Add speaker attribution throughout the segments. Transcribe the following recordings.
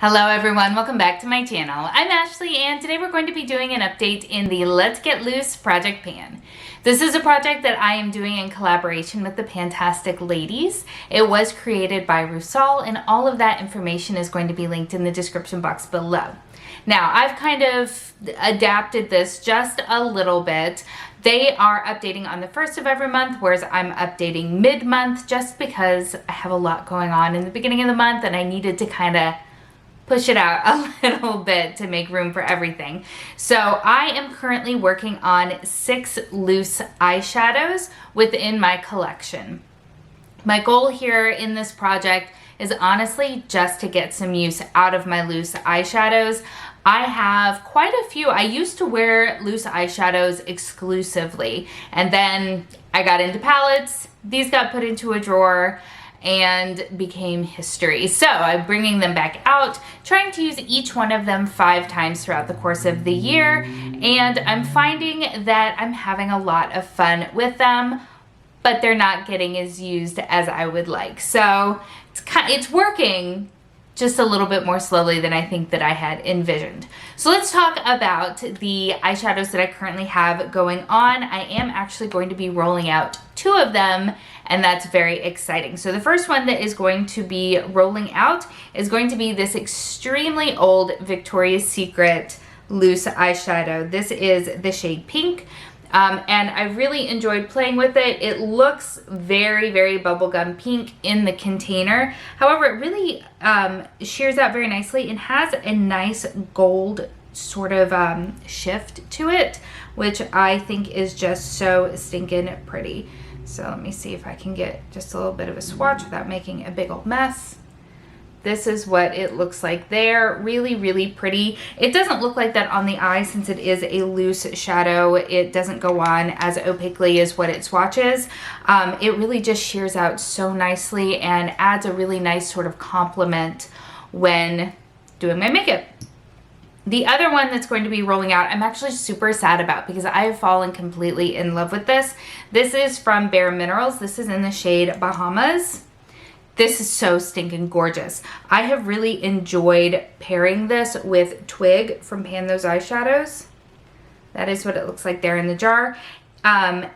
Speaker 1: Hello everyone, welcome back to my channel. I'm Ashley and today we're going to be doing an update in the Let's Get Loose project pan. This is a project that I am doing in collaboration with the Fantastic Ladies. It was created by Rusol and all of that information is going to be linked in the description box below. Now, I've kind of adapted this just a little bit. They are updating on the 1st of every month, whereas I'm updating mid-month just because I have a lot going on in the beginning of the month and I needed to kind of push it out a little bit to make room for everything. So I am currently working on 6 loose eyeshadows within my collection. My goal here in this project is honestly just to get some use out of my loose eyeshadows. I have quite a few. I used to wear loose eyeshadows exclusively, and then I got into palettes. These got put into a drawer and became history. So I'm bringing them back out, trying to use each one of them 5 times throughout the course of the year, and I'm finding that I'm having a lot of fun with them, but they're not getting as used as I would like. So it's working just a little bit more slowly than I think that I had envisioned. So let's talk about the eyeshadows that I currently have going on. I am actually going to be rolling out 2 of them, and that's very exciting. So the first one that is going to be rolling out is going to be this extremely old Victoria's Secret loose eyeshadow. This is the shade Pink. And I really enjoyed playing with it. It looks very, very bubblegum pink in the container. However, it really shears out very nicely and has a nice gold sort of shift to it, which I think is just so stinking pretty. So let me see if I can get just a little bit of a swatch without making a big old mess. This is what it looks like there. Really, really pretty. It doesn't look like that on the eye since it is a loose shadow. It doesn't go on as opaquely as what it swatches. It really just shears out so nicely and adds a really nice sort of complement when doing my makeup. The other one that's going to be rolling out, I'm actually super sad about because I have fallen completely in love with this. This is from Bareminerals. This is in the shade Bahamas. This is so stinking gorgeous. I have really enjoyed pairing this with Twig from Pan Those Eyeshadows. That is what it looks like there in the jar. I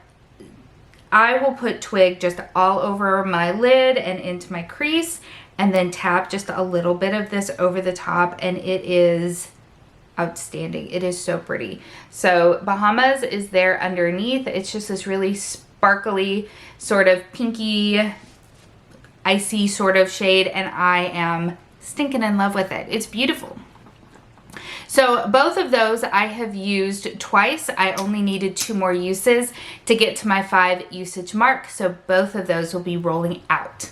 Speaker 1: will put Twig just all over my lid and into my crease and then tap just a little bit of this over the top, and it is outstanding. It is so pretty. So Bahamas is there underneath. It's just this really sparkly sort of pinky icy sort of shade, and I am stinking in love with it. It's beautiful. So both of those I have used twice. I only needed 2 more uses to get to my 5 usage mark, so both of those will be rolling out.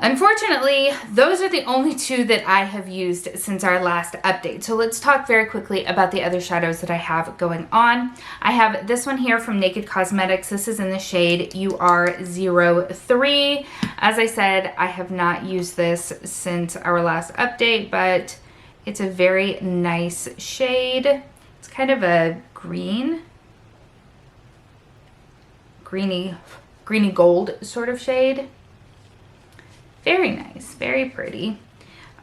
Speaker 1: Unfortunately, those are the only 2 that I have used since our last update. So let's talk very quickly about the other shadows that I have going on. I have this one here from Naked Cosmetics. This is in the shade UR03. As I said, I have not used this since our last update, but it's a very nice shade. It's kind of a greeny gold sort of shade. Very nice, very pretty.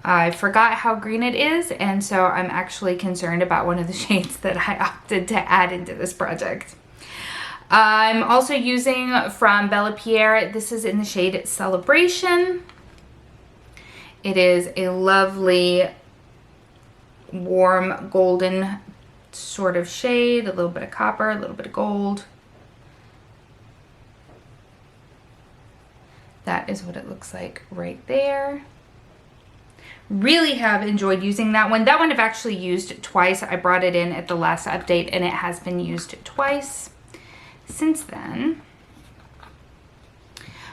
Speaker 1: I forgot how green it is, and so I'm actually concerned about one of the shades that I opted to add into this project. I'm also using from Bella Pierre. This is in the shade Celebration. It is a lovely warm golden sort of shade, a little bit of copper, a little bit of gold. That is what it looks like right there. Really have enjoyed using that one. That one I've actually used twice. I brought it in at the last update and it has been used twice since then.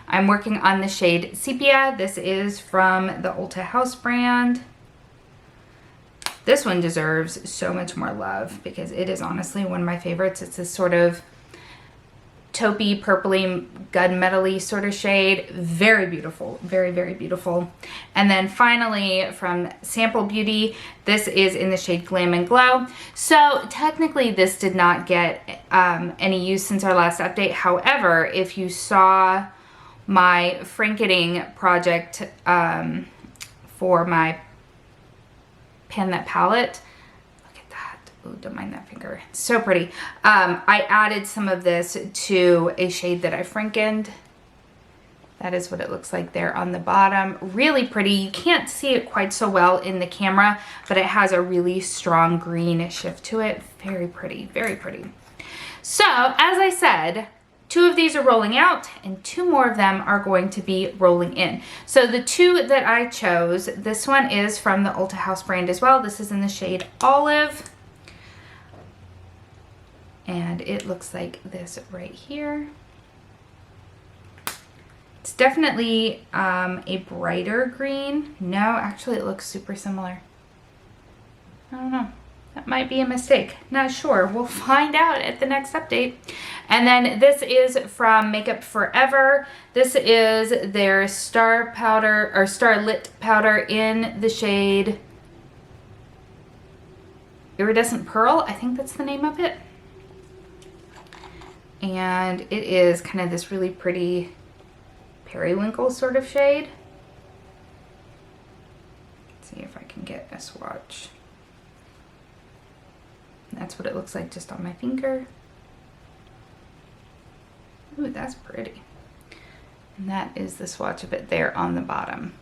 Speaker 1: I'm working on the shade Sepia. This is from the Ulta House brand. This one deserves so much more love because it is honestly one of my favorites. It's this sort of taupey, purpley, gunmetal-y sort of shade. Very beautiful. Very, very beautiful. And then finally from Sample Beauty, this is in the shade Glam and Glow. So technically this did not get any use since our last update. However, if you saw my franketing project for my pan that palette. Look at that. Ooh, don't mind that finger. It's so pretty. I added some of this to a shade that I frankened. That is what it looks like there on the bottom. Really pretty. You can't see it quite so well in the camera, but it has a really strong green shift to it. Very pretty, very pretty. So, as I said, 2 of these are rolling out and 2 more of them are going to be rolling in. So the 2 that I chose, this one is from the Ulta House brand as well. This is in the shade Olive. And it looks like this right here. It's definitely a brighter green. No, actually it looks super similar. I don't know. That might be a mistake. Not sure. We'll find out at the next update. And then this is from Makeup Forever. This is their Star Powder or Starlit Powder in the shade Iridescent Pearl. I think that's the name of it. And it is kind of this really pretty periwinkle sort of shade. Let's see if I can get a swatch. That's what it looks like just on my finger. Ooh, that's pretty. And that is the swatch of it there on the bottom.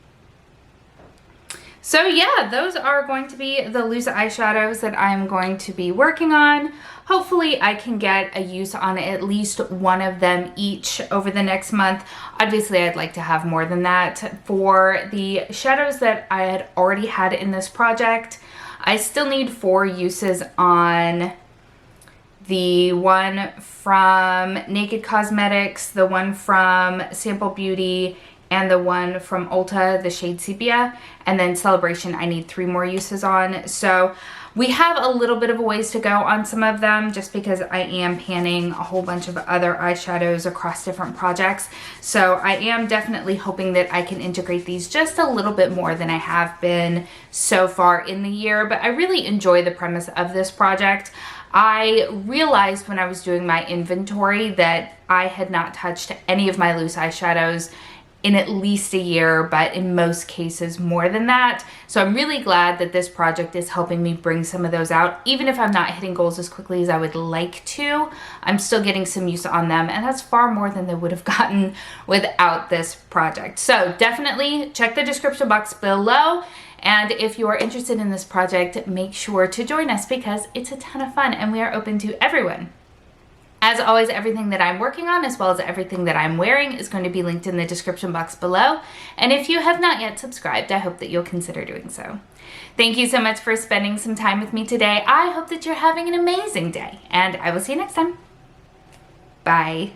Speaker 1: So yeah, those are going to be the loose eyeshadows that I'm going to be working on. Hopefully I can get a use on at least one of them each over the next month. Obviously I'd like to have more than that. For the shadows that I had already had in this project, I still need 4 uses on the one from Naked Cosmetics, the one from Sample Beauty, and the one from Ulta, the shade Sepia. And then Celebration, I need 3 more uses on. So we have a little bit of a ways to go on some of them just because I am panning a whole bunch of other eyeshadows across different projects. So I am definitely hoping that I can integrate these just a little bit more than I have been so far in the year. But I really enjoy the premise of this project. I realized when I was doing my inventory that I had not touched any of my loose eyeshadows in at least a year, but in most cases more than that. So I'm really glad that this project is helping me bring some of those out. Even if I'm not hitting goals as quickly as I would like to, I'm still getting some use on them, and that's far more than they would have gotten without this project. So definitely check the description box below. And if you are interested in this project, make sure to join us because it's a ton of fun and we are open to everyone. As always, everything that I'm working on as well as everything that I'm wearing is going to be linked in the description box below. And if you have not yet subscribed, I hope that you'll consider doing so. Thank you so much for spending some time with me today. I hope that you're having an amazing day and I will see you next time. Bye.